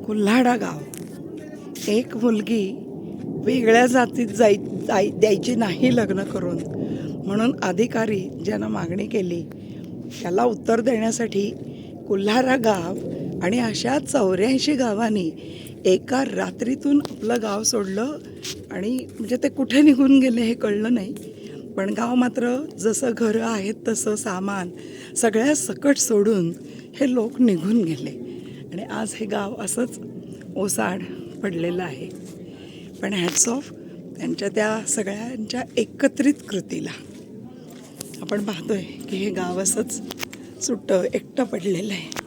कुल्हाडा गाव. एक मुलगी वेगळ्या जातीत द्यायची नाही लग्न करून म्हणून अधिकारी ज्यानं मागणी केली त्याला उत्तर देण्यासाठी कुल्हाडा गाव आणि अशा 84 गावांनी एका रात्रीतून आपलं गाव सोडलं. आणि म्हणजे ते कुठे निघून गेले हे कळलं नाही, पण गाव मात्र जसं घरं आहेत तसं सामान सगळ्या सकट सोडून हे लोक निघून गेले. आणि आज हे गाव असंच ओसाड पडलेलं आहे. पण हॅट्स ऑफ त्यांच्या त्या सगळ्यांच्या एकत्रित कृतीला. आपण पाहतोय की हे गाव असंच सुट्टं एकटं पडलेलं आहे.